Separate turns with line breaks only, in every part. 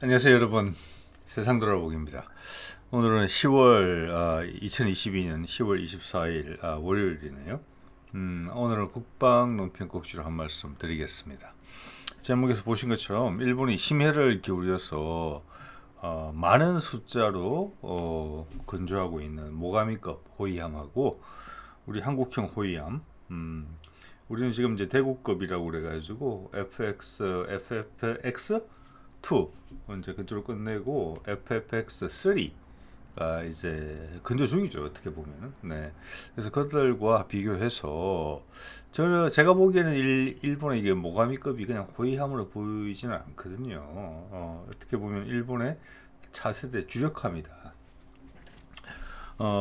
안녕하세요 여러분, 세상 돌아보기입니다. 오늘은 2022년 10월 24일 월요일이네요. 오늘은 국방 논평 꼭지로 한 말씀 드리겠습니다. 제목에서 보신 것처럼 일본이 심혈을 기울여서 많은 숫자로 건조하고 있는 모가미급 호위함하고 우리 한국형 호위함, 우리는 지금 이제 대구급이라고 그래가지고 FFX2 이제 건조를 끝내고 FFX3가 이제 건조 중이죠, 어떻게 보면은. 네. 그래서 그들과 비교해서 제가 보기에는 일본의 이게 모가미급이 그냥 호위함으로 보이지는 않거든요. 어떻게 보면 일본의 차세대 주력함이다.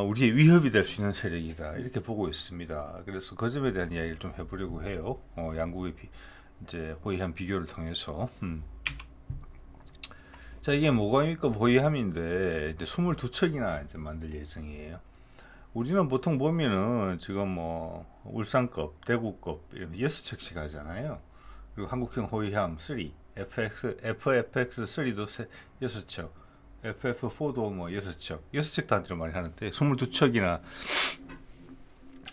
우리의 위협이 될 수 있는 세력이다, 이렇게 보고 있습니다. 그래서 그 점에 대한 이야기를 좀 해보려고 해요. 양국의 이제 호위함 비교를 통해서. 자, 이게 모가미급 호위함인데 이제 22척이나 이제 만들 예정이에요. 우리는 보통 보면은 지금 뭐 울산급, 대구급 이런 6척씩 하잖아요. 그리고 한국형 호위함 3, FFX3도 6척, FF4도 뭐 6척 단위로 많이 하는데 22척이나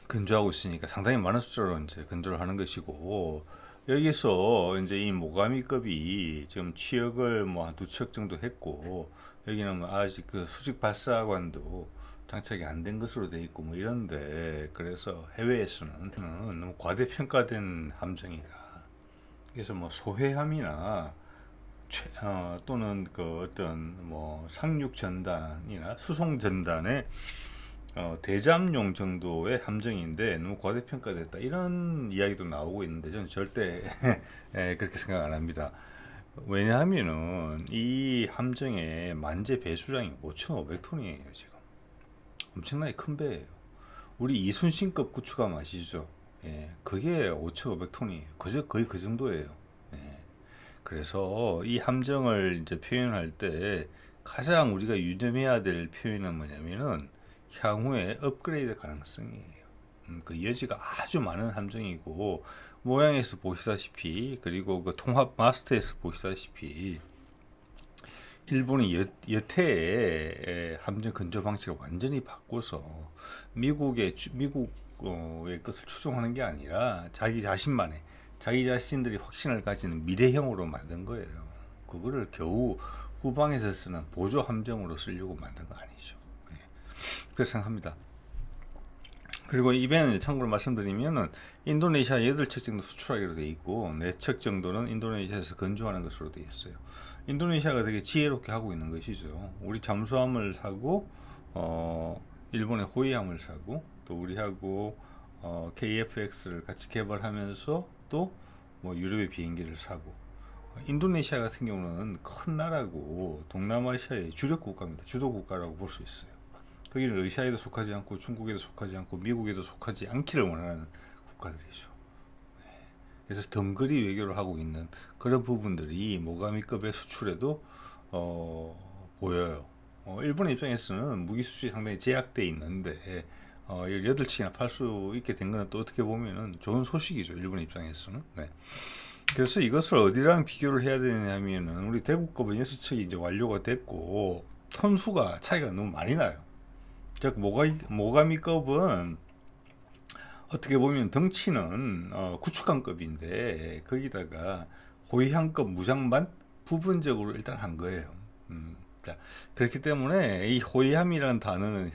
건조하고 있으니까 상당히 많은 숫자로 이제 건조를 하는 것이고, 여기서 이제 이 모가미급이 지금 취역을 뭐 한 두 척 정도 했고, 여기는 뭐 아직 그 수직 발사관도 장착이 안 된 것으로 돼 있고 뭐 이런데, 그래서 해외에서는 너무 과대평가된 함정이다. 그래서 뭐 소해함이나 또는 그 어떤 뭐 상륙 전단이나 수송 전단의 대잠용 정도의 함정인데 너무 과대평가됐다, 이런 이야기도 나오고 있는데 저는 절대 그렇게 생각 안 합니다. 왜냐하면은 이 함정의 만재 배수량이 5,500톤이에요 지금. 엄청나게 큰 배예요. 우리 이순신급 구축함 아시죠? 예, 그게 5,500톤이에요. 거의 그 정도예요. 예. 그래서 이 함정을 이제 표현할 때 가장 우리가 유념해야 될 표현은 뭐냐면은 향후에 업그레이드 가능성이에요. 그 여지가 아주 많은 함정이고, 모양에서 보시다시피, 그리고 그 통합 마스터에서 보시다시피, 일본이 여태의 함정 건조 방식을 완전히 바꿔서 미국의 것을 추종하는 게 아니라 자기 자신들이 확신을 가지는 미래형으로 만든 거예요. 그거를 겨우 후방에서 쓰는 보조 함정으로 쓰려고 만든 거 아니죠. 그렇게 생각합니다. 그리고 이 배는 참고로 말씀드리면은 인도네시아 8척 정도 수출하기로 돼 있고 4척 정도는 인도네시아에서 건조하는 것으로 돼 있어요. 인도네시아가 되게 지혜롭게 하고 있는 것이죠. 우리 잠수함을 사고 일본의 호위함을 사고, 또 우리하고 KFX를 같이 개발하면서 또 뭐 유럽의 비행기를 사고. 인도네시아 같은 경우는 큰 나라고 동남아시아의 주력 국가입니다. 주도 국가라고 볼 수 있어요. 거기는 러시아에도 속하지 않고 중국에도 속하지 않고 미국에도 속하지 않기를 원하는 국가들이죠. 그래서 덩그리 외교를 하고 있는 그런 부분들이 모가미급의 수출에도 보여요. 일본 입장에서는 무기 수출이 상당히 제약돼 있는데 18척이나 팔 수 있게 된 거는 또 어떻게 보면은 좋은 소식이죠, 일본 입장에서는. 네. 그래서 이것을 어디랑 비교를 해야 되냐면은 우리 대구급은 6척이 이제 완료가 됐고 톤수가 차이가 너무 많이 나요. 즉 모가미급은 어떻게 보면 덩치는 구축함급인데 거기다가 호위함급 무장만 부분적으로 일단 한 거예요. 자, 그렇기 때문에 이 호위함이라는 단어는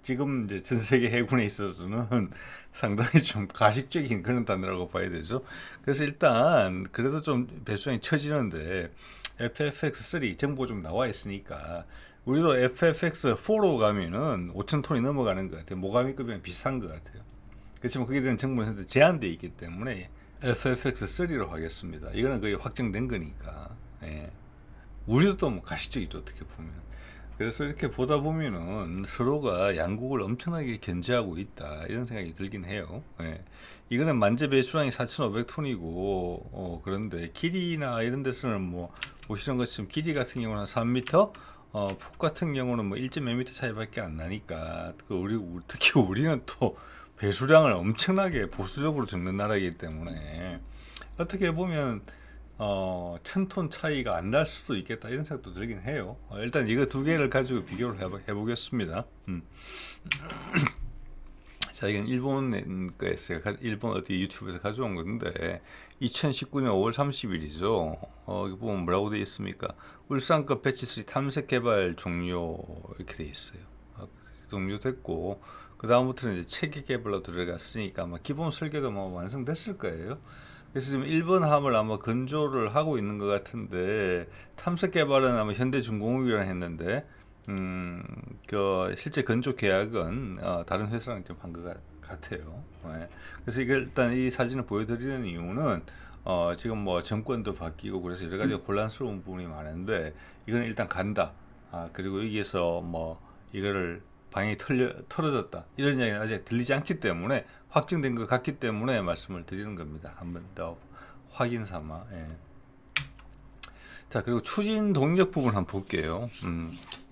지금 이제 전 세계 해군에 있어서는 상당히 좀 가식적인 그런 단어라고 봐야 되죠. 그래서 일단 그래도 좀 배수량이 처지는데 FFX3 정보 좀 나와 있으니까 우리도 FFX4로 가면은 5,000톤이 넘어가는 것 같아요. 모가미급이랑 비슷한 것 같아요. 그렇지만 그게 대한 정보는 현재 제한되어 있기 때문에 FFX3로 하겠습니다. 이거는 거의 확정된 거니까. 예. 우리도 또 뭐 가식적이죠, 어떻게 보면. 그래서 이렇게 보다 보면은 서로가 양국을 엄청나게 견제하고 있다, 이런 생각이 들긴 해요. 예. 이거는 만재 배수량이 4,500톤이고 그런데 길이나 이런 데서는 뭐 보시는 것처럼 길이 같은 경우는 3m, 폭 같은 경우는 뭐 1.몇 m 차이밖에 안 나니까, 특히 우리는 또 배수량을 엄청나게 보수적으로 적는 나라이기 때문에 어떻게 보면 1000톤 차이가 안 날 수도 있겠다 이런 생각도 들긴 해요. 일단 이거 두 개를 가지고 비교를 해보겠습니다. 자, 이건 일본 거에서 일본 어디 유튜브에서 가져온 건데 2019년 5월 30일이죠. 이거 보면 뭐라고 되어 있습니까? 울산급 배치3 탐색 개발 종료 이렇게 되어 있어요. 종료됐고 그 다음부터는 이제 체계 개발로 들어갔으니까 아마 기본 설계도 뭐 완성됐을 거예요. 그래서 지금 1번 함을 아마 건조를 하고 있는 것 같은데 탐색 개발은 아마 현대중공업이랑 했는데 그 실제 건조 계약은 다른 회사랑 좀 한 것 같아요. 네. 그래서 이걸 일단 이 사진을 보여드리는 이유는 지금 뭐 정권도 바뀌고 그래서 여러 가지 혼란스러운 부분이 많은데 이건 일단 간다. 그리고 여기에서 뭐 이거를 방향이 틀어졌다 이런 이야기는 아직 들리지 않기 때문에 확정된 것 같기 때문에 말씀을 드리는 겁니다. 한 번 더 확인 삼아. 예. 자, 그리고 추진 동력 부분 한번 볼게요.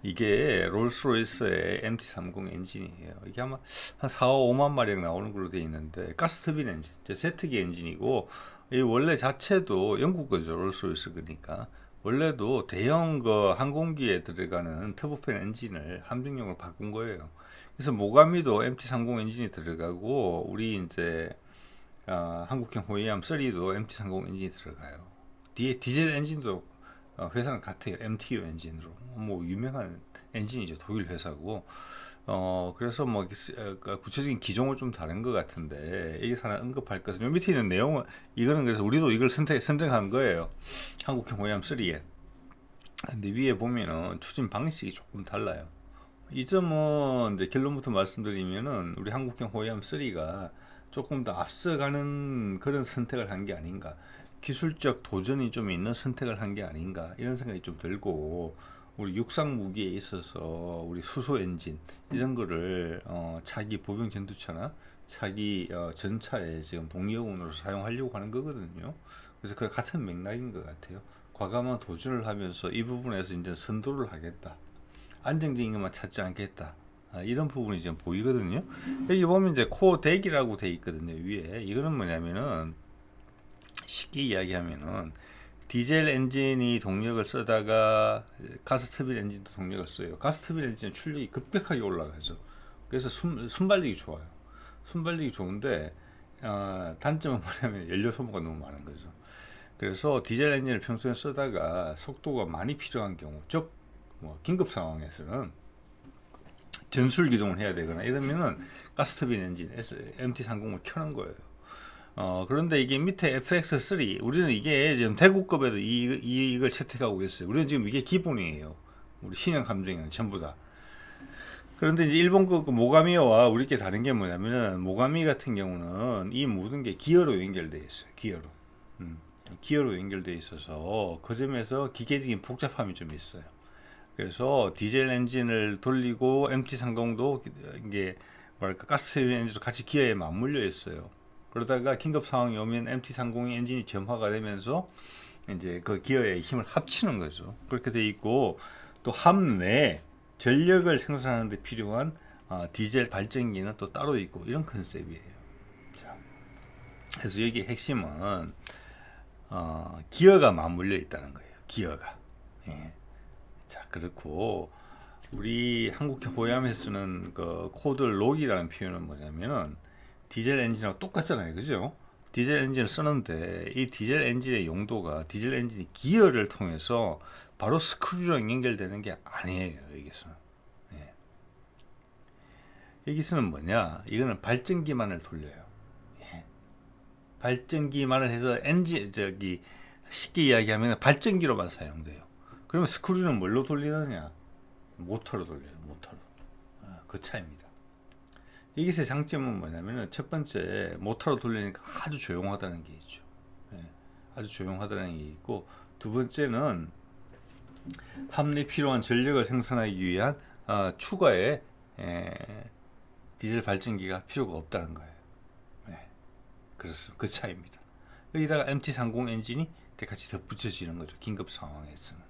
이게 롤스로이스의 MT30 엔진이에요. 이게 아마 한 4, 5만 마력 나오는 걸로 되어 있는데 가스터빈 엔진, 제트기 엔진이고 이 원래 자체도 영국 거죠. 롤스로이스 그러니까 원래도 대형 그 항공기에 들어가는 터보팬 엔진을 함정용으로 바꾼 거예요. 그래서 모가미도 MT30 엔진이 들어가고 우리 이제 한국형 호위함 3도 MT30 엔진이 들어가요. 뒤에 디젤 엔진도 회사는 같아요. MTU 엔진으로 뭐 유명한 엔진이죠. 독일 회사고 그래서 뭐 구체적인 기종은 좀 다른 것 같은데 여기서 하나 언급할 것은 요 밑에 있는 내용은 이거는 그래서 우리도 이걸 선정한 거예요. 한국형 호위함 3에. 근데 위에 보면은 추진 방식이 조금 달라요. 이 점은 이제 결론부터 말씀드리면은 우리 한국형 호위함 3가 조금 더 앞서가는 그런 선택을 한 게 아닌가. 기술적 도전이 좀 있는 선택을 한 게 아닌가 이런 생각이 좀 들고 우리 육상 무기에 있어서 우리 수소 엔진 이런 거를 차기 보병 전투차나 차기 전차에 지금 동력운으로 사용하려고 하는 거거든요. 그래서 그 같은 맥락인 것 같아요. 과감한 도전을 하면서 이 부분에서 이제 선도를 하겠다. 안정적인 것만 찾지 않겠다. 이런 부분이 지금 보이거든요. 여기 보면 이제 코어 덱이라고 돼 있거든요. 위에 이거는 뭐냐면은 쉽게 이야기하면은 디젤 엔진이 동력을 쓰다가 가스터빈 엔진도 동력을 써요. 가스터빈 엔진은 출력이 급격하게 올라가죠. 그래서 순발력이 좋아요. 순발력이 좋은데 단점은 뭐냐면 연료 소모가 너무 많은 거죠. 그래서 디젤 엔진을 평소에 쓰다가 속도가 많이 필요한 경우, 즉 뭐 긴급 상황에서는 전술 기동을 해야 되거나 이러면은 가스터빈 엔진 MT30을 켜는 거예요. 그런데 이게 밑에 FX3 우리는 이게 지금 대구급에도 이걸 채택하고 있어요. 우리는 지금 이게 기본이에요. 우리 신형 함정은 전부 다. 그런데 이제 일본급 모가미와 우리께 다른 게 뭐냐면은 모가미 같은 경우는 이 모든 게 기어로 연결되어 있어요. 기어로. 기어로 연결되어 있어서 그 점에서 기계적인 복잡함이 좀 있어요. 그래서 디젤 엔진을 돌리고 MT30도 이게 뭐랄까 가스터빈 엔진도 같이 기어에 맞물려 있어요. 그러다가 긴급 상황이 오면 MT30 엔진이 점화가 되면서 이제 그 기어의 힘을 합치는 거죠. 그렇게 돼 있고 또 함 내 전력을 생산하는 데 필요한 디젤 발전기는 또 따로 있고 이런 컨셉이에요. 자, 그래서 여기 핵심은 기어가 맞물려 있다는 거예요. 기어가. 예. 자, 그렇고 우리 한국형 호위함에 쓰는 그 코드 록이라는 표현은 뭐냐면은 디젤 엔진하고 똑같잖아요. 그죠? 디젤 엔진을 쓰는데 이 디젤 엔진의 용도가 디젤 엔진이 기어를 통해서 바로 스크류랑 연결되는 게 아니에요. 여기서는. 예. 여기서는 뭐냐? 이거는 발전기만을 돌려요. 예. 발전기만을 해서 엔진 쉽게 이야기하면 발전기로만 사용돼요. 그러면 스크류는 뭘로 돌리느냐? 모터로 돌려요. 모터로. 그 차이입니다. 여기서의 장점은 뭐냐면은 첫 번째 모터로 돌리니까 아주 조용하다는 게 있죠. 예, 아주 조용하다는 게 있고 두 번째는 함내 필요한 전력을 생산하기 위한 추가의 디젤 발전기가 필요가 없다는 거예요. 예, 그렇습니다. 그 차이입니다. 여기다가 MT30 엔진이 같이 덧붙여지는 거죠. 긴급 상황에서는.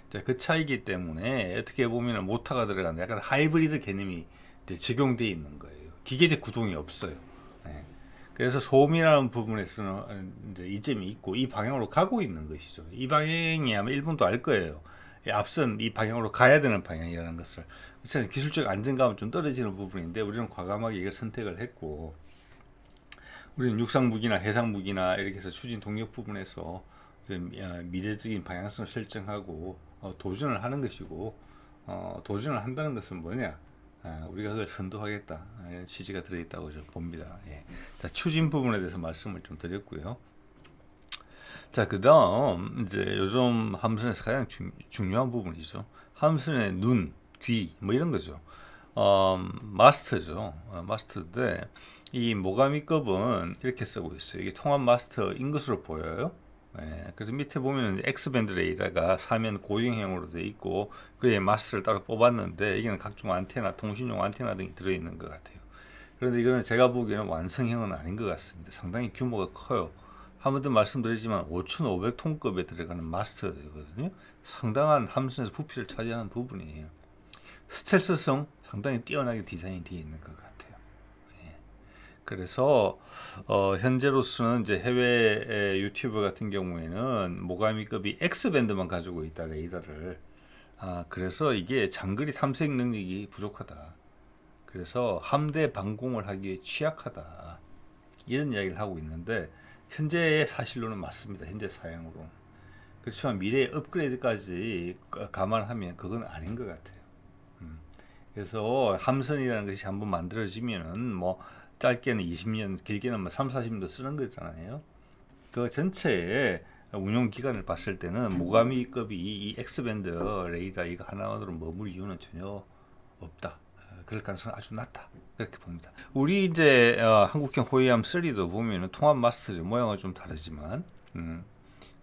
자, 그 차이기 때문에 어떻게 보면 모터가 들어가는 약간 하이브리드 개념이 적용되어 있는 거예요. 기계적 구동이 없어요. 네. 그래서 소음이라는 부분에서는 이제 이점이 있고 이 방향으로 가고 있는 것이죠. 이 방향이 아마 일본도 알 거예요. 앞선 이 방향으로 가야 되는 방향이라는 것을. 그래서 기술적 안정감은 좀 떨어지는 부분인데 우리는 과감하게 이걸 선택을 했고, 우리는 육상 무기나 해상 무기나 이렇게 해서 추진 동력 부분에서 미래적인 방향성을 설정하고 도전을 하는 것이고, 도전을 한다는 것은 뭐냐? 우리가 그걸 선도하겠다 이런 취지가 들어있다고 저는 봅니다. 예. 자, 추진 부분에 대해서 말씀을 좀 드렸고요. 자, 그다음 이제 요즘 함선에서 가장 중요한 부분이죠. 함선의 눈, 귀, 뭐 이런 거죠. 마스터죠. 마스터인데 이 모가미급은 이렇게 쓰고 있어요. 이게 통합 마스터인 것으로 보여요. 예, 그래서 밑에 보면 X밴드 레이더가 사면 고정형으로 되어 있고 그에 마스터를 따로 뽑았는데 이게는 각종 안테나, 통신용 안테나 등이 들어있는 것 같아요. 그런데 이거는 제가 보기에는 완성형은 아닌 것 같습니다. 상당히 규모가 커요. 한 번 더 말씀드리지만 5,500톤급에 들어가는 마스터거든요. 상당한 함선에서 부피를 차지하는 부분이에요. 스텔스성 상당히 뛰어나게 디자인이 되어 있는 것 같아요. 예. 그래서 현재로서는 이제 해외 유튜버 같은 경우에는 모가미급이 X밴드만 가지고 있다, 레이더를. 그래서 이게 장거리 탐색 능력이 부족하다. 그래서 함대 방공을 하기에 취약하다. 이런 이야기를 하고 있는데 현재의 사실로는 맞습니다. 현재 사양으로. 그렇지만 미래의 업그레이드까지 감안하면 그건 아닌 것 같아요. 그래서 함선이라는 것이 한번 만들어지면은 뭐 짧게는 20년, 길게는 뭐 3, 40년도 쓰는 거잖아요. 그 전체의 운용 기간을 봤을 때는 모가미급이 이 X밴드 레이더 이거 하나만으로 머물 이유는 전혀 없다. 그럴 가능성은 아주 낮다. 그렇게 봅니다. 우리 이제 한국형 호위함 3도 보면은 통합 마스터죠. 모양은 좀 다르지만.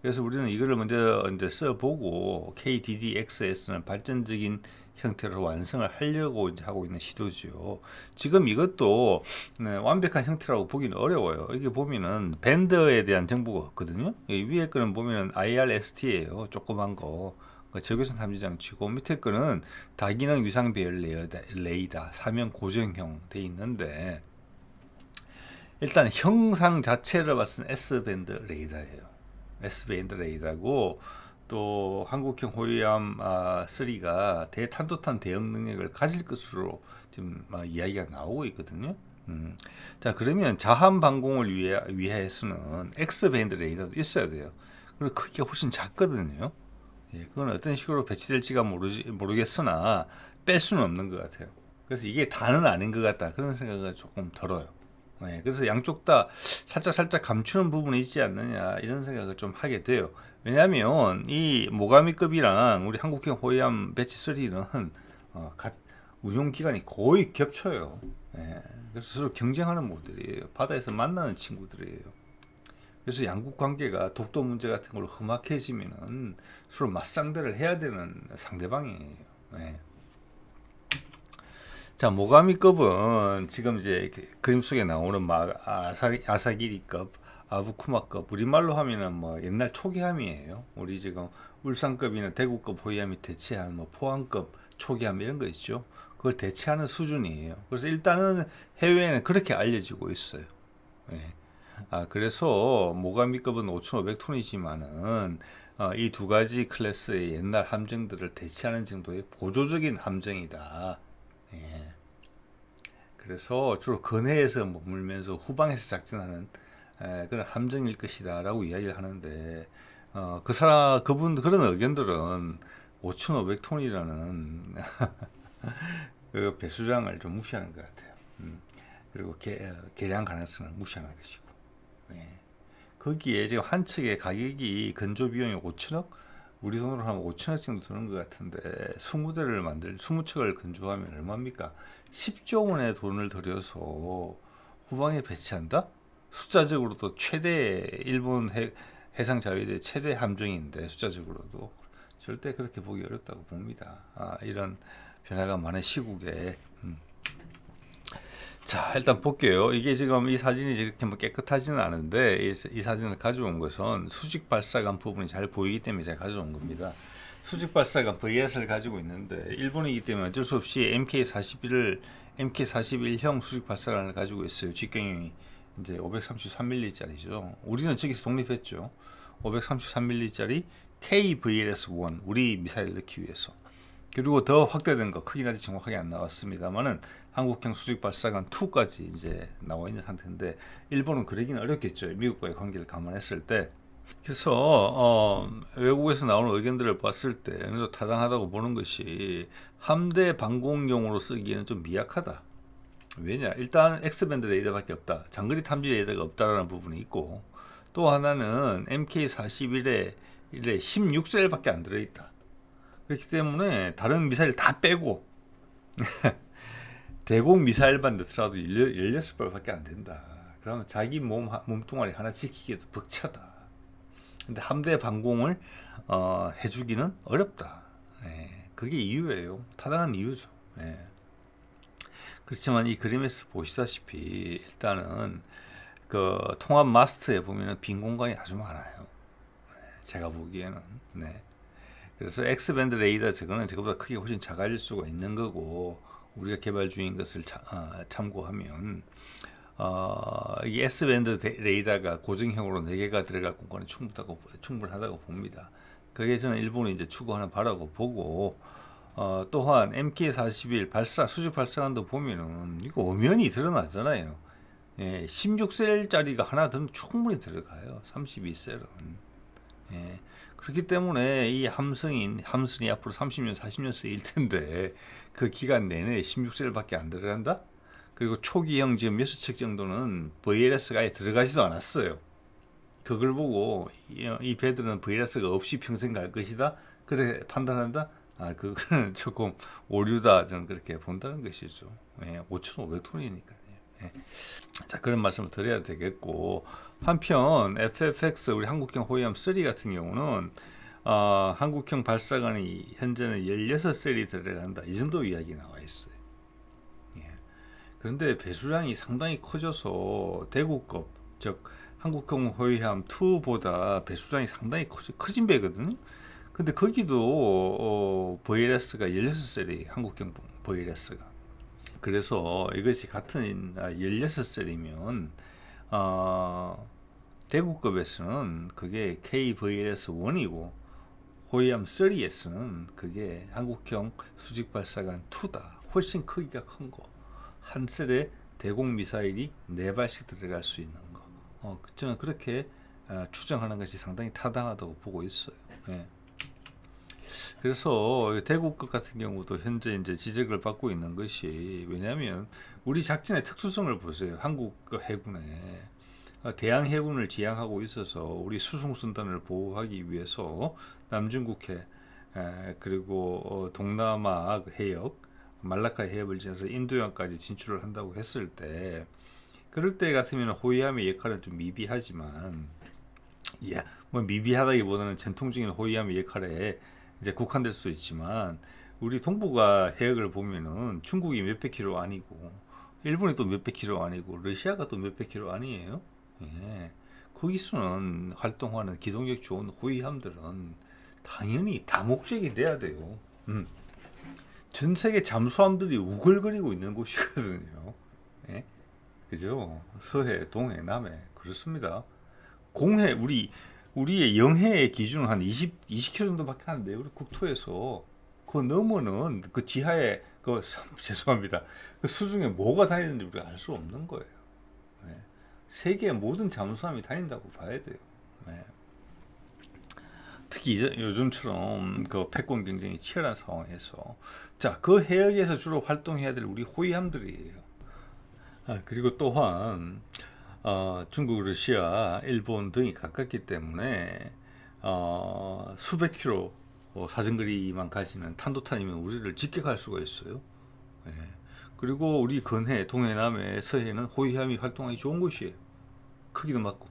그래서 우리는 이거를 먼저 이제 써보고 KDDXS는 발전적인 형태로 완성을 하려고 이제 하고 있는 시도죠. 지금 이것도 완벽한 형태라고 보기는 어려워요. 이게 보면은 밴드에 대한 정보가 없거든요. 위에 거는 보면은 IRST예요. 조그만 거. 적외선 탐지 장치고 밑에 거는 다기능 위상 배열 레이더 사면 고정형 돼 있는데 일단 형상 자체를 봤을 때 S밴드 레이더예요. S밴드 레이더고 또 한국형 호위함 3가 대탄도탄 대응 능력을 가질 것으로 지금 이야기가 나오고 있거든요. 자, 그러면 자함 방공을 위해서는 X밴드 레이더도 있어야 돼요. 그리고 크기가 훨씬 작거든요. 예, 그건 어떤 식으로 배치될지가 모르겠으나 뺄 수는 없는 것 같아요. 그래서 이게 다는 아닌 것 같다. 그런 생각이 조금 들어요. 예, 그래서 양쪽 다 살짝 감추는 부분이 있지 않느냐 이런 생각을 좀 하게 돼요. 왜냐하면 이 모가미급이랑 우리 한국형 호위함 배치 3는 운용 기간이 거의 겹쳐요. 예, 그래서 서로 경쟁하는 모델이에요. 바다에서 만나는 친구들이에요. 그래서 양국 관계가 독도 문제 같은 걸로 험악해지면은 서로 맞상대를 해야 되는 상대방이에요. 네. 자, 모가미급은 지금 이제 그림 속에 나오는 아사기리급, 아부쿠마급, 우리말로 하면은 뭐 옛날 초기함이에요. 우리 지금 울산급이나 대구급 호위함이 대체한 뭐 포항급 초기함 이런 거 있죠. 그걸 대체하는 수준이에요. 그래서 일단은 해외에는 그렇게 알려지고 있어요. 네. 그래서 모가미급은 5,500톤이지만은 이 두 가지 클래스의 옛날 함정들을 대체하는 정도의 보조적인 함정이다. 예. 그래서 주로 근해에서 머물면서 후방에서 작전하는 그런 함정일 것이다라고 이야기를 하는데 그런 의견들은 5,500톤이라는 그 배수량을 좀 무시하는 것 같아요. 그리고 개량 가능성을 무시하는 것이고. 네. 거기에 지금 한 척의 가격이 건조 비용이 5천억? 우리 돈으로 하면 5천억 정도 드는 것 같은데 20척을 건조하면 얼마입니까? 10조 원의 돈을 들여서 후방에 배치한다? 숫자적으로도 최대 일본 해상 자위대 최대 함정인데 숫자적으로도 절대 그렇게 보기 어렵다고 봅니다. 이런 변화가 많은 시국에 자, 일단 볼게요. 이게 지금 이 사진이 이렇게 뭐 깨끗하지는 않은데 이 사진을 가져온 것은 수직 발사관 부분이 잘 보이기 때문에 제가 가져온 겁니다. 수직 발사관 VS를 가지고 있는데 일본이기 때문에 어쩔 수 없이 MK41형 수직 발사관을 가지고 있어요. 직경이 이제 533mm짜리죠. 우리는 저기서 독립했죠. 533mm짜리 KVLS-1 우리 미사일 넣기 위해서. 그리고 더 확대된 거 크기는 아직 정확하게 안 나왔습니다만은 한국형 수직 발사관 2까지 이제 나와 있는 상태인데 일본은 그러기는 어렵겠죠. 미국과의 관계를 감안했을 때. 그래서 외국에서 나오는 의견들을 봤을 때 어느 정도 타당하다고 보는 것이 함대 방공용으로 쓰기에는 좀 미약하다. 왜냐? 일단 X밴드 레이더밖에 없다. 장거리 탐지 레이더가 없다라는 부분이 있고 또 하나는 MK41에 16셀밖에 안 들어있다. 그렇기 때문에 다른 미사일 다 빼고 대공 미사일만 넣더라도 16발밖에 안 된다. 그러면 자기 몸뚱아리 하나 지키기도 벅차다. 근데 함대 방공을 해주기는 어렵다. 예, 그게 이유예요. 타당한 이유죠. 예. 그렇지만 이 그림에서 보시다시피 일단은 그 통합 마스터에 보면은 빈 공간이 아주 많아요. 제가 보기에는. 네. 그래서 X밴드 레이더 저거는 저거보다 크게 훨씬 작아질 수가 있는 거고 우리가 개발 중인 것을 참고하면 이 S밴드 레이더가 고정형으로 4개가 들어갈 공간은 충분하다고 봅니다. 그게 저는 일본이 이제 추구하는 바라고 보고 또한 MK41 수직 발사관도 보면은 이거 엄연히 드러나잖아요. 예, 16셀짜리가 하나 더 충분히 들어가요. 32셀은. 예, 그렇기 때문에 이 함선이 앞으로 30년, 40년 쓰일 텐데 그 기간 내내 16셀밖에 안 들어간다? 그리고 초기형 지금 6척 정도는 VLS가 아예 들어가지도 않았어요. 그걸 보고 이 배들은 VLS가 없이 평생 갈 것이다? 그래 판단한다? 그거는 조금 오류다. 저는 그렇게 본다는 것이죠. 예, 5,500톤이니까요. 예. 자, 그런 말씀을 드려야 되겠고, 한편 FFX 우리 한국형 호위함 3 같은 경우는 한국형 발사관이 현재는 16셀이 들어간다. 이 정도 이야기 나와 있어요. 예. 그런데 배수량이 상당히 커져서 대구급, 즉 한국형 호위함 2보다 배수량이 상당히 커진 배거든요. 근데 거기도 VLS가 16셀이 한국형 VLS가. 그래서 이것이 같은 16셀이면 대구급에서는 그게 KVLS-1이고 호위함 3에서는 그게 한국형 수직발사관 2다. 훨씬 크기가 큰 거. 한 셀에 대공 미사일이 4발씩 들어갈 수 있는 거. 저는 그렇게 추정하는 것이 상당히 타당하다고 보고 있어요. 예. 그래서 대구급 같은 경우도 현재 이제 지적을 받고 있는 것이 왜냐하면 우리 작전의 특수성을 보세요. 한국 해군에 대양 해군을 지향하고 있어서 우리 수송선단을 보호하기 위해서 남중국해 그리고 동남아 해역 말라카 해협을 지나서 인도洋까지 진출을 한다고 했을 때 그럴 때 같으면 호위함의 역할은 좀 미비하지만 뭐 미비하다기보다는 전통적인 호위함의 역할에 이제 국한될 수 있지만 우리 동북아 해역을 보면은 중국이 몇백 킬로 아니고 일본이 또 몇백 킬로 아니고 러시아가 또 몇백 킬로 아니에요. 예. 거기서는 활동하는 기동력 좋은 호위함들은 당연히 다목적이 돼야 돼요. 전 세계 잠수함들이 우글거리고 있는 곳이거든요. 예? 그죠? 서해, 동해, 남해 그렇습니다. 공해 우리의 영해의 기준은 한 20km 정도밖에 안 돼요. 우리 국토에서 그 넘어는 그 지하에 죄송합니다. 그 수중에 뭐가 다니는지 우리가 알 수 없는 거예요. 네. 세계의 모든 잠수함이 다닌다고 봐야 돼요. 네. 특히 요즘처럼 그 패권 경쟁이 치열한 상황에서 그 해역에서 주로 활동해야 될 우리 호위함들이에요. 그리고 또한 중국, 러시아, 일본 등이 가깝기 때문에 수백 킬로 사정거리만 가지는 탄도탄이면 우리를 직격할 수가 있어요. 예. 그리고 우리 근해, 동해, 남해, 서해는 호위함이 활동하기 좋은 곳이에요. 크기도 맞고.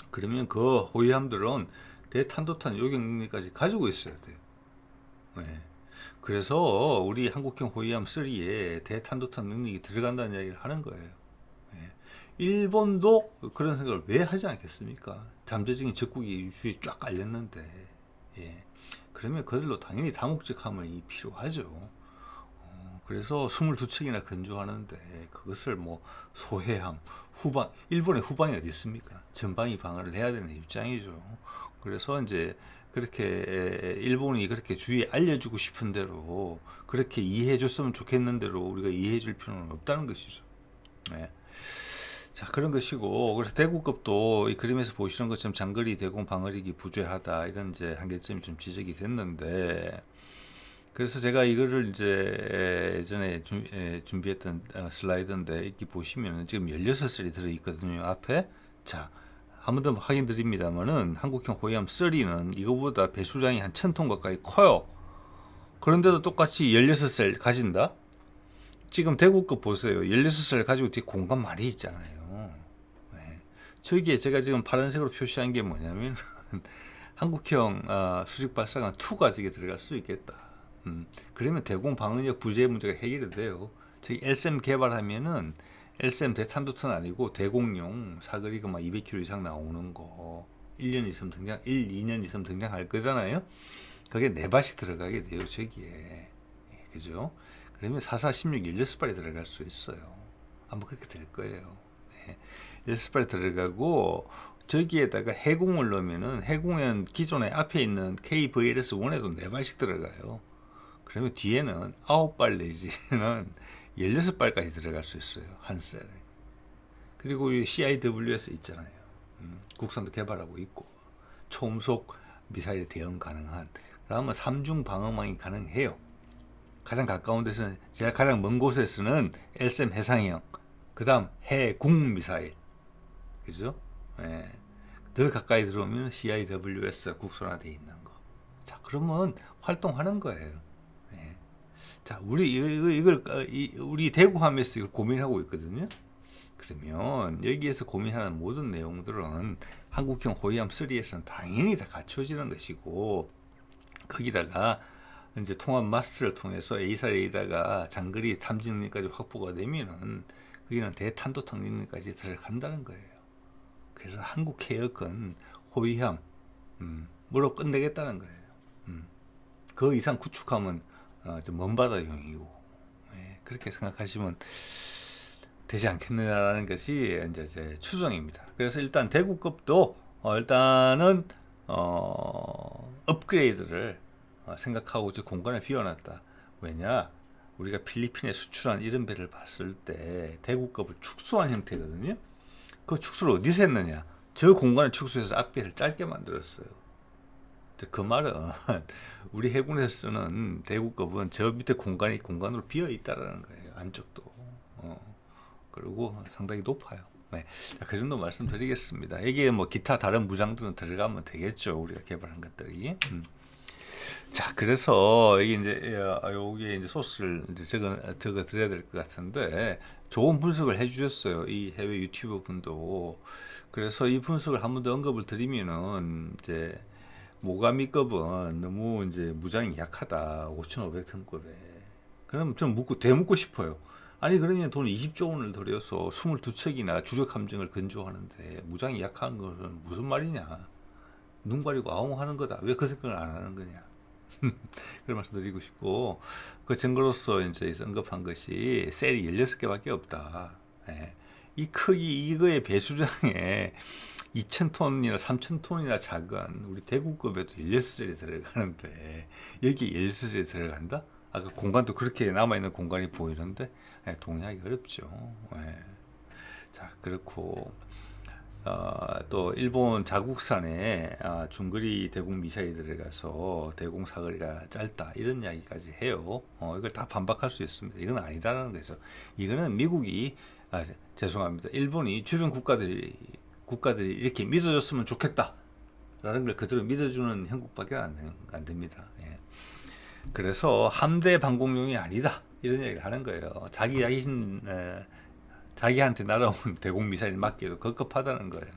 그러면 그 호위함들은 대탄도탄 요격 능력까지 가지고 있어야 돼요. 예. 그래서 우리 한국형 호위함 3에 대탄도탄 능력이 들어간다는 이야기를 하는 거예요. 일본도 그런 생각을 왜 하지 않겠습니까? 잠재적인 적국이 위에 쫙 깔렸는데, 예. 그러면 그들도 당연히 다목적함이 필요하죠. 그래서 22척이나 건조하는데 그것을 뭐 소해함, 후방, 일본의 후방이 어디 있습니까? 전방위 방어를 해야 되는 입장이죠. 그래서 이제 그렇게 일본이 그렇게 주위에 알려주고 싶은 대로 그렇게 이해해 줬으면 좋겠는 대로 우리가 이해해 줄 필요는 없다는 것이죠. 네. 자, 그런 것이고, 그래서 대구급도 이 그림에서 보시는 것처럼 장거리 대공 방어력이 부재하다 이런 이제 한계점이 좀 지적이 됐는데, 그래서 제가 이거를 이제 예전에 준비했던 슬라이드인데, 이렇게 보시면은 지금 16셀이 들어있거든요, 앞에. 자, 한 번 더 확인 드립니다만은 한국형 호위함 3는 이거보다 배수량이 한 1000톤 가까이 커요. 그런데도 똑같이 16셀 가진다? 지금 대구급 보세요. 16셀 가지고 뒤에 공간 많이 있잖아요. 네. 저기에 제가 지금 파란색으로 표시한 게 뭐냐면 한국형 수직 발사관 2가 저기 들어갈 수 있겠다. 그러면 대공 방어력 부재 문제가 해결이 돼요. 저기 LSM 개발하면은 LSM 대탄도탄 아니고 대공용 사거리가 막 200km 이상 나오는 거 1년 있으면 2년 있으면 등장할 거잖아요. 그게 4발씩 들어가게 돼요, 저기에. 그죠? 그러면 44, 16, 16발이 들어갈 수 있어요. 아마 그렇게 될 거예요. 네. 16발이 들어가고, 저기에다가 해공을 넣으면은, 해공은 기존에 앞에 있는 KVLS1에도 4발씩 들어가요. 그러면 뒤에는 9발 내지는 16발까지 들어갈 수 있어요. 한 셀에. 그리고 CIWS 있잖아요. 국산도 개발하고 있고, 초음속 미사일 대응 가능한, 그러면 3중 방어망이 가능해요. 가장 가까운 데서는, 제가 가장 먼 곳에서는 LSM 해상형, 그 다음 해궁 미사일, 그죠? 예. 더 가까이 들어오면 CIWS 국산화되어 있는 거. 자, 그러면 활동하는 거예요. 예. 자, 우리 대구함에서 이걸 고민하고 있거든요. 그러면 여기에서 고민하는 모든 내용들은 한국형 호위함 3에서는 당연히 다 갖춰지는 것이고, 거기다가 이제 통합 마스를 통해서 A사에다가 장거리 탐지 능력까지 확보가 되면은 거기는 대탄도탄 능력까지 들어간다는 거예요. 그래서 한국 해역은 호위함 으로 끝내겠다는 거예요. 그 이상 구축하면 좀 먼바다용이고, 네, 그렇게 생각하시면 되지 않겠느냐라는 것이 이제 제 추정입니다. 그래서 일단 대구급도 일단은 업그레이드를 생각하고 이제 공간을 비워놨다. 왜냐? 우리가 필리핀에 수출한 이런 배를 봤을 때 대구급을 축소한 형태거든요. 그 축소를 어디서 했느냐? 저 공간을 축소해서 앞배를 짧게 만들었어요. 그 말은 우리 해군에서 쓰는 대구급은 저 밑에 공간으로 비어 있다라는 거예요. 안쪽도. 그리고 상당히 높아요. 네. 자, 그 정도 말씀드리겠습니다. 이게 뭐 기타 다른 무장들은 들어가면 되겠죠. 우리가 개발한 것들이. 자, 그래서 이게 이제 여기에 이제 소스를 이제 적어 드려야 될 것 같은데, 좋은 분석을 해주셨어요. 이 해외 유튜버 분도. 그래서 이 분석을 한 번 더 언급을 드리면은 이제 모가미급은 너무 이제 무장이 약하다. 5,500톤급에. 그럼 좀 되묻고 싶어요. 아니, 그러면 돈 20조 원을 들여서 22척이나 주력 함정을 건조하는데 무장이 약한 것은 무슨 말이냐? 눈 가리고 아웅하는 거다. 왜 그 생각을 안 하는 거냐? 그런 말씀 드리고 싶고, 그 증거로서 이제 언급한 것이 셀이 16개밖에 없다. 예. 이 크기, 이거의 배수량에 2,000톤이나 3,000톤이나 작은 우리 대구급에도 16셀이 들어가는데, 여기 16셀이 들어간다? 아까 공간도 그렇게 남아있는 공간이 보이는데, 예, 동의하기 어렵죠. 예. 자, 그렇고, 또 일본 자국산에 중거리 대공 미사일이 들어가서 대공 사거리가 짧다 이런 이야기까지 해요. 이걸 다 반박할 수 있습니다. 이건 아니다라는 거죠. 이거는 미국이 죄송합니다. 일본이 주변 국가들이 이렇게 믿어줬으면 좋겠다라는 걸 그대로 믿어주는 형국밖에 안 됩니다. 예. 그래서 함대 방공용이 아니다 이런 얘기를 하는 거예요. 자기한테 날아온 대공 미사일 맞기도 급급하다는 거예요.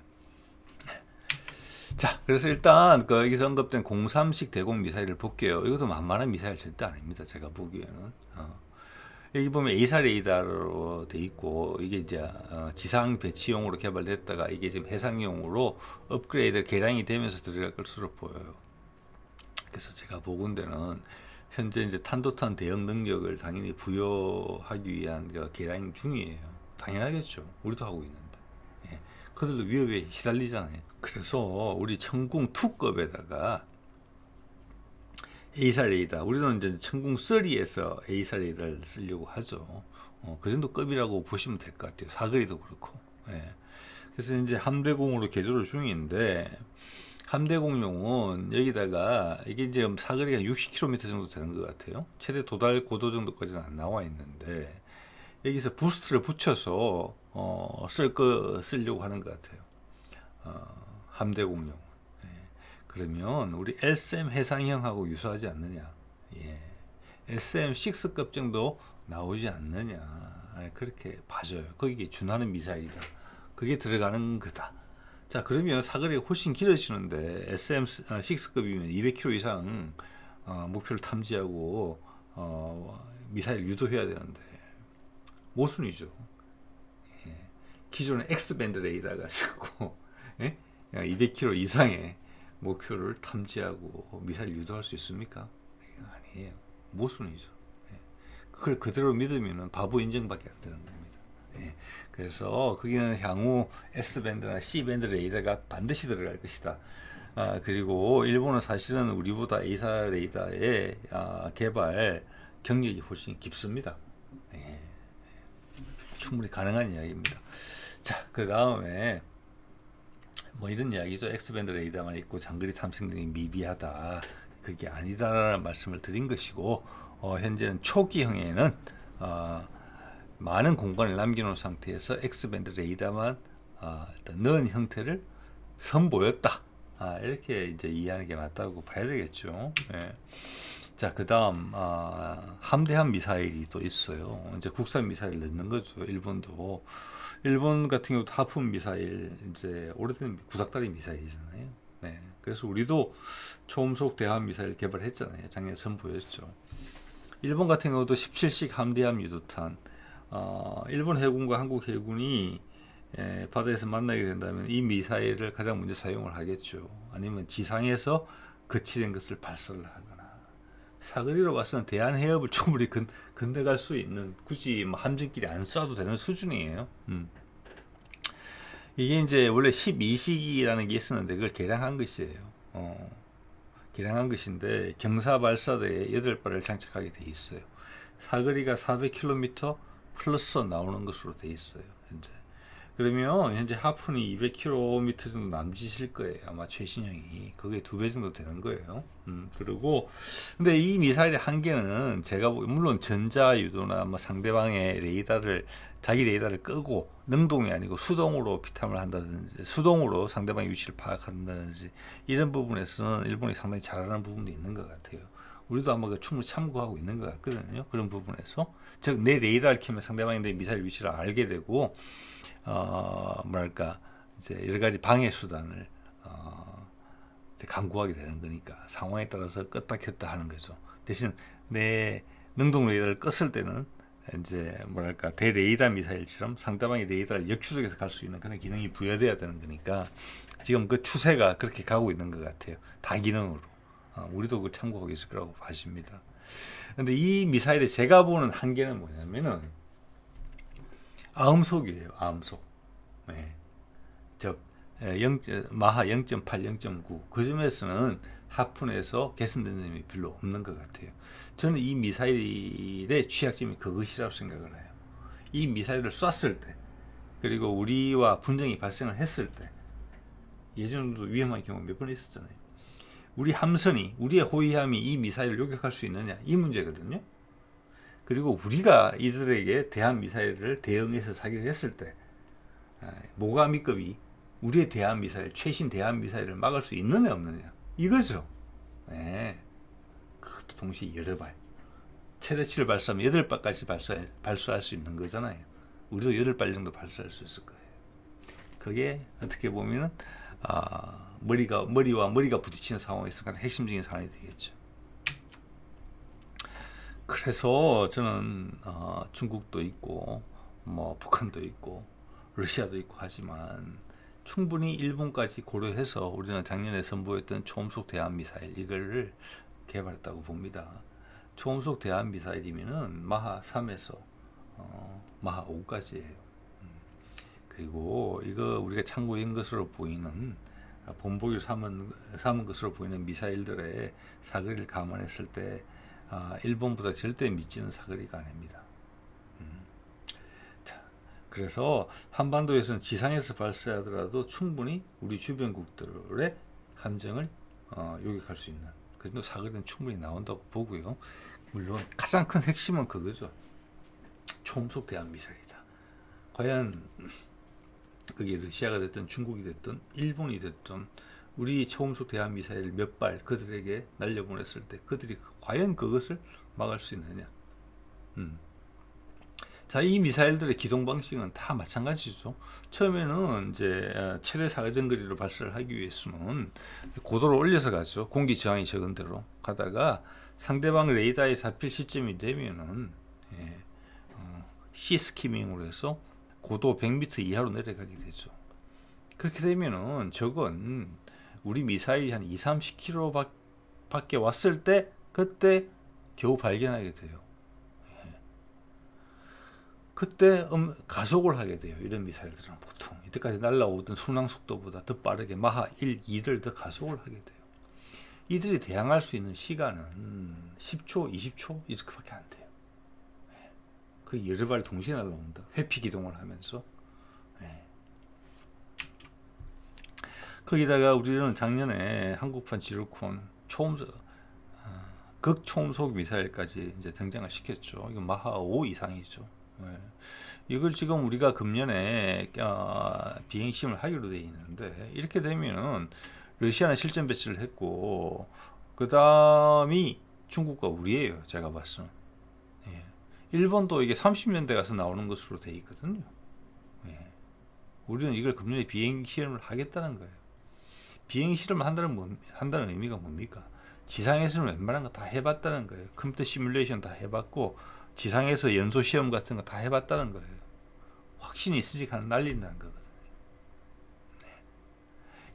자, 그래서 일단 여기서 언급된 03식 대공 미사일을 볼게요. 이것도 만만한 미사일 절대 아닙니다. 제가 보기에는. 여기 보면 A사 레이더로 돼 있고, 이게 이제 지상 배치용으로 개발됐다가 이게 지금 해상용으로 업그레이드 개량이 되면서 들어갈 것으로 보여요. 그래서 제가 보건대는 현재 이제 탄도탄 대응 능력을 당연히 부여하기 위한 그 계량 중이에요. 당연하겠죠. 우리도 하고 있는데. 예. 그들도 위협에 시달리잖아요. 그래서 우리 천궁 2급에다가 A사 레이더, 우리는 이제 천궁 3에서 A사 레이더를 쓰려고 하죠. 그 정도 급이라고 보시면 될 것 같아요. 사거리도 그렇고. 예. 그래서 이제 함대공으로 개조를 중인데, 함대공용은 여기다가 이게 이제 사거리가 60km 정도 되는 것 같아요. 최대 도달 고도 정도까지는 안 나와 있는데, 여기서 부스트를 붙여서 쓰려고 하는 것 같아요. 함대공용. 예. 그러면 우리 LSM 해상형하고 유사하지 않느냐? 예. SM6급 정도 나오지 않느냐? 예, 그렇게 봐줘요. 거기에 준하는 미사일이다. 그게 들어가는 거다. 자, 그러면 사거리가 훨씬 길어지는데 SM6급이면 200km 이상 목표를 탐지하고 미사일 유도해야 되는데 모순이죠. 예. 기존의 X밴드 레이더 가지고 예? 200km 이상의 목표를 탐지하고 미사일 유도할 수 있습니까? 아니에요. 모순이죠. 예. 그걸 그대로 믿으면 바보 인정밖에 안 되는 겁니다. 예. 그래서 거기는 향후 S밴드나 C밴드 레이더가 반드시 들어갈 것이다. 그리고 일본은 사실은 우리보다 A사 레이더의 개발 경력이 훨씬 깊습니다. 예. 충분히 가능한 이야기입니다. 자, 그 다음에 뭐 이런 이야기죠. X밴드 레이더만 있고 장거리 탐색 능력이 미비하다. 그게 아니다라는 말씀을 드린 것이고, 현재는 초기형에는 많은 공간을 남겨놓은 상태에서 X밴드 레이더만 일단 넣은 형태를 선보였다. 이렇게 이제 이해하는 게 맞다고 봐야 되겠죠. 예. 자, 그 다음 함대함 미사일이 또 있어요. 이제 국산 미사일 넣는 거죠. 일본도. 일본 같은 경우도 하품 미사일, 이제 오래된 구닥다리 미사일이잖아요. 네. 그래서 우리도 초음속 대함 미사일 개발했잖아요. 작년에 선보였죠. 일본 같은 경우도 17식 함대함 유도탄, 일본 해군과 한국 해군이 바다에서 만나게 된다면 이 미사일을 가장 먼저 사용을 하겠죠. 아니면 지상에서 거치된 것을 발사를 하거나, 사거리로 봐서는 대한 해협을 충분히 건너갈 수 있는, 굳이 뭐 함정끼리 안 쏴도 되는 수준이에요. 이게 이제 원래 12식이라는 게 있었는데 그걸 개량한 것이에요. 개량한 것인데 경사 발사대에 8발을 장착하게 돼 있어요. 사거리가 400km 플러스 나오는 것으로 돼 있어요. 현재. 그러면 현재 하푼이 200km 정도 남짓일 거예요. 아마 최신형이. 그게 2배 정도 되는 거예요. 그리고 근데 이 미사일의 한계는 제가 물론 전자 유도나 뭐 상대방의 레이더를, 자기 레이더를 끄고 능동이 아니고 수동으로 피탐을 한다든지, 수동으로 상대방의 위치를 파악한다든지, 이런 부분에서는 일본이 상당히 잘하는 부분도 있는 것 같아요. 우리도 아마 충분히 참고하고 있는 것 같거든요. 그런 부분에서. 즉, 내 레이더를 켜면 상대방이 내 미사일 위치를 알게 되고, 뭐랄까, 이제 여러 가지 방해 수단을, 이제 강구하게 되는 거니까, 상황에 따라서 껐다 켰다 하는 거죠. 대신 내 능동 레이더를 껐을 때는, 이제 뭐랄까, 대레이더 미사일처럼 상대방의 레이더를 역추적해서 갈 수 있는 그런 기능이 부여돼야 되는 거니까, 지금 그 추세가 그렇게 가고 있는 것 같아요. 다기능으로. 우리도 그걸 참고하고 있을 거라고 봐집니다. 근데 이 미사일의 제가 보는 한계는 뭐냐면은 아음속이에요. 아음속. 네. 즉 마하 0.8, 0.9. 그 점에서는 하푼에서 개선된 점이 별로 없는 것 같아요. 저는 이 미사일의 취약점이 그것이라고 생각을 해요. 이 미사일을 쐈을 때, 그리고 우리와 분쟁이 발생을 했을 때, 예전에도 위험한 경우 몇 번 있었잖아요. 우리 함선이, 우리의 호위함이 이 미사일을 요격할 수 있느냐, 이 문제거든요. 그리고 우리가 이들에게 대한 미사일을 대응해서 사격했을 때, 모가미급이 우리의 대한 미사일, 최신 대한 미사일을 막을 수 있느냐 없느냐, 이거죠. 네. 그것도 동시에 여러 발, 최대치를 발사하면 8발까지 발사할 수 있는 거잖아요. 우리도 8발 정도 발사할 수 있을 거예요. 그게 어떻게 보면은 머리와 부딪히는 상황에서 가장 핵심적인 상황이 되겠죠. 그래서 저는 중국도 있고 뭐 북한도 있고 러시아도 있고 하지만 충분히 일본까지 고려해서 우리는 작년에 선보였던 초음속 대함 미사일, 이거를 개발했다고 봅니다. 초음속 대함 미사일이면은 마하 3에서 마하 5까지예요. 그리고 이거 우리가 참고인 것으로 보이는 본보기를 삼은 것으로 보이는 미사일들의 사거리를 감안했을 때 일본보다 절대 미치는 사거리가 아닙니다. 자, 그래서 한반도에서는 지상에서 발사하더라도 충분히 우리 주변국들의 함정을 요격할 수 있는 그 정도 사거리는 충분히 나온다고 보고요. 물론 가장 큰 핵심은 그거죠. 초음속 대함 미사일이다. 과연 그게 러시아가 됐든 중국이 됐든 일본이 됐든 우리 초음속 대함 미사일 몇 발 그들에게 날려보냈을 때 그들이 과연 그것을 막을 수 있느냐. 자, 이 미사일들의 기동 방식은 다 마찬가지죠. 처음에는 이제 최대 사정거리로 발사를 하기 위해서는 고도를 올려서 가죠. 공기 저항이 적은 대로 가다가 상대방 레이더에 잡힐 시점이 되면은 시스키밍으로 해서 고도 100m 이하로 내려가게 되죠. 그렇게 되면은 저건 우리 미사일이 한 2-30km 밖에 왔을 때 그때 겨우 발견하게 돼요. 그때 가속을 하게 돼요. 이런 미사일들은 보통 이때까지 날아오던 순항 속도보다 더 빠르게 마하 1, 2를 더 가속을 하게 돼요. 이들이 대항할 수 있는 시간은 10초, 20초 이렇게밖에 안 돼요. 그 여러 발 동시에 날아온다. 회피 기동을 하면서. 거기다가 우리는 작년에 한국판 지루콘 극초음속 미사일까지 이제 등장을 시켰죠. 이건 마하 5 이상이죠. 이걸 지금 우리가 금년에 비행 시험을 하기로 돼 있는데 이렇게 되면은 러시아는 실전 배치를 했고 그 다음이 중국과 우리예요. 제가 봤을 때는. 일본도 이게 30년대 가서 나오는 것으로 돼 있거든요. 우리는 이걸 금년에 비행 시험을 하겠다는 거예요. 비행 실험을 한다는 의미가 뭡니까? 지상에서는 웬만한 거 다 해봤다는 거예요. 컴퓨터 시뮬레이션 다 해봤고 지상에서 연소 시험 같은 거 다 해봤다는 거예요. 확신이 있으니까 날린다는 거거든요.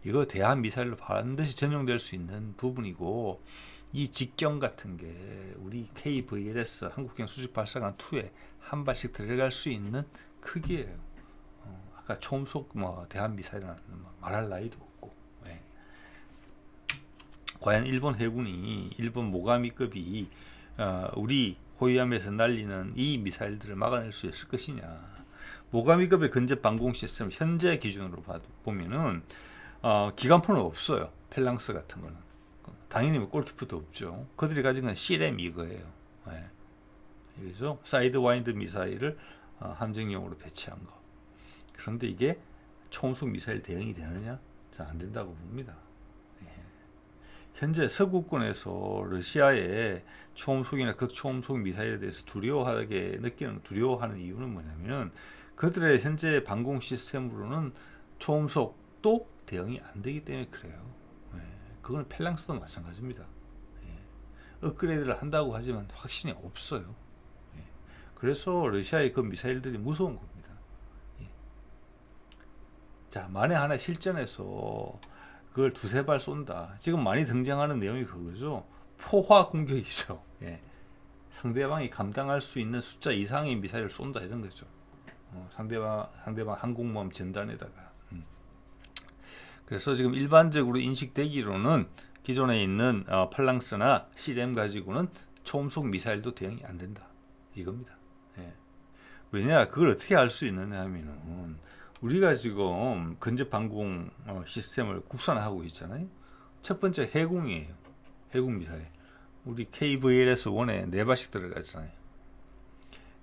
이거 대한 미사일로 반드시 전용될 수 있는 부분이고 이 직경 같은 게 우리 KVLS 한국형 수직 발사관 2에 한 발씩 들어갈 수 있는 크기예요. 아까 초음속 대한 미사일은 말할 나위도 없고. 과연 일본 해군이 일본 모가미급이 우리 호위함에서 날리는 이 미사일들을 막아낼 수 있을 것이냐. 모가미급의 근접 방공 시스템 현재 기준으로 보면은 기관포는 없어요. 펠랑스 같은 거는. 당연히 골키퍼도 없죠. 그들이 가진 건 CLM 이거예요. 이거죠. 사이드 와인드 미사일을 함정용으로 배치한 거. 그런데 이게 초음속 미사일 대응이 되느냐? 잘 안 된다고 봅니다. 현재 서구권에서 러시아의 초음속이나 극초음속 미사일에 대해서 두려워하는 이유는 뭐냐면은 그들의 현재 방공 시스템으로는 초음속도 대응이 안 되기 때문에 그래요. 그건 펠랑스도 마찬가지입니다. 업그레이드를 한다고 하지만 확신이 없어요. 그래서 러시아의 그 미사일들이 무서운 겁니다. 자, 만에 하나 실전에서 그걸 두세 발 쏜다. 지금 많이 등장하는 내용이 그거죠. 포화 공격이죠. 상대방이 감당할 수 있는 숫자 이상의 미사일을 쏜다 이런 거죠. 상대방 항공모함 전단에다가. 그래서 지금 일반적으로 인식되기로는 기존에 있는 팔랑스나 CLM 가지고는 초음속 미사일도 대응이 안 된다. 이겁니다. 왜냐? 그걸 어떻게 알 수 있느냐 하면은 우리가 지금 근접 방공 시스템을 국산화하고 있잖아요. 첫 번째 해공이에요. 해공 미사일. 우리 KVLS-1에 4발씩 들어가잖아요.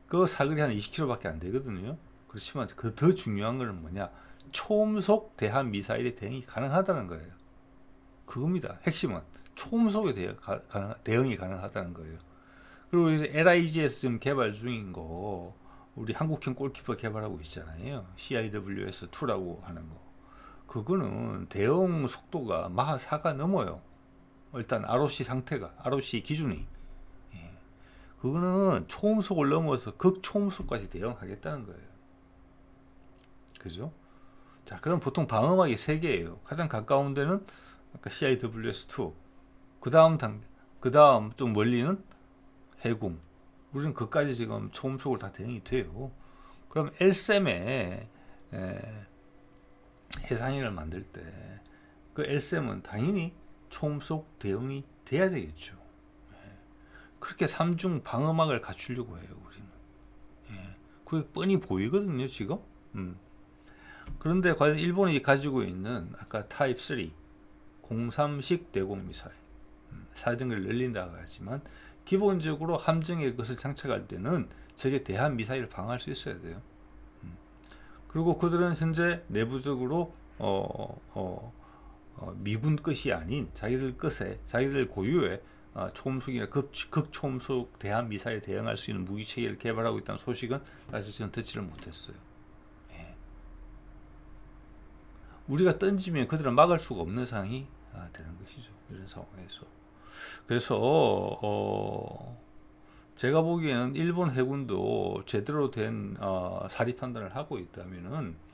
그 사거리 한 20km밖에 안 되거든요. 그렇지만 그 더 중요한 건 뭐냐? 초음속 대함 미사일의 대응이 가능하다는 거예요. 그겁니다. 핵심은 초음속의 대응이 가능하다는 거예요. 그리고 이제 LIG에서 지금 개발 중인 거 우리 한국형 골키퍼 개발하고 있잖아요. CIWS-2라고 하는 거. 그거는 대응 속도가 마하 4가 넘어요. 일단 ROC 상태가, ROC 기준이. 그거는 초음속을 넘어서 극초음속까지 대응하겠다는 거예요. 그죠? 자, 그럼 보통 방어막이 3개예요. 가장 가까운 데는 아까 CIWS-2. 그 다음 좀 멀리는 해군, 우리는 그까지 지금 초음속으로 다 대응이 돼요. 그럼 LSAM에 해상인을 만들 때 그 LSAM은 당연히 초음속 대응이 돼야 되겠죠. 그렇게 삼중 방어막을 갖추려고 해요, 우리는. 그게 뻔히 보이거든요, 지금. 그런데 과연 일본이 가지고 있는 아까 타입 3 03식 대공 미사일, 사정을 늘린다고 하지만 기본적으로 함정에 그것을 장착할 때는 저게 대한 미사일을 방어할 수 있어야 돼요. 그리고 그들은 현재 내부적으로 미군 것이 아닌 자기들 것에, 자기들 고유의 초음속이나 극초음속 대한 미사일에 대응할 수 있는 무기 체계를 개발하고 있다는 소식은 아직 저는 듣지를 못했어요. 우리가 던지면 그들은 막을 수가 없는 상황이 되는 것이죠. 이런 상황에서. 그래서 제가 보기에는 일본 해군도 제대로 된 사리 판단을 하고 있다면은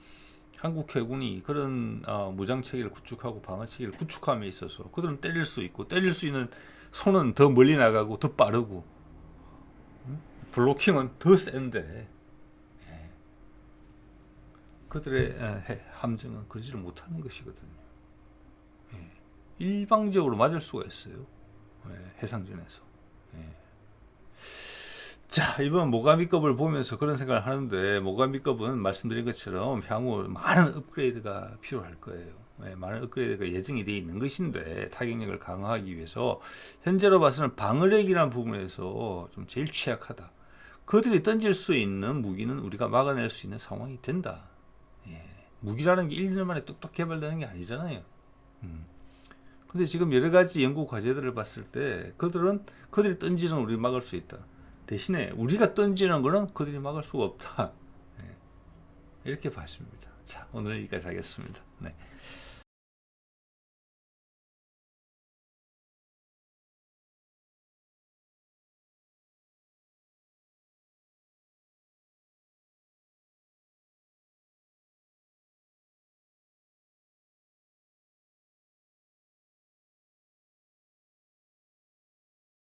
한국 해군이 그런 무장 체계를 구축하고 방어 체계를 구축함에 있어서 그들은 때릴 수 있고, 때릴 수 있는 손은 더 멀리 나가고 더 빠르고, 블로킹은 더 센데 그들의 함정은 그러지를 못하는 것이거든요. 일방적으로 맞을 수가 있어요, 해상전에서. 자, 이번 모가미급을 보면서 그런 생각을 하는데, 모가미급은 말씀드린 것처럼 향후 많은 업그레이드가 필요할 거예요. 많은 업그레이드가 예정이 되어 있는 것인데, 타격력을 강화하기 위해서 현재로 봐서는 방어력이라는 부분에서 좀 제일 취약하다. 그들이 던질 수 있는 무기는 우리가 막아낼 수 있는 상황이 된다. 무기라는 게 1년 만에 뚝뚝 개발되는 게 아니잖아요. 근데 지금 여러 가지 연구 과제들을 봤을 때 그들이 던지는 우리 막을 수 있다. 대신에 우리가 던지는 거는 그들이 막을 수가 없다. 이렇게 봤습니다. 자, 오늘 여기까지 하겠습니다. 네.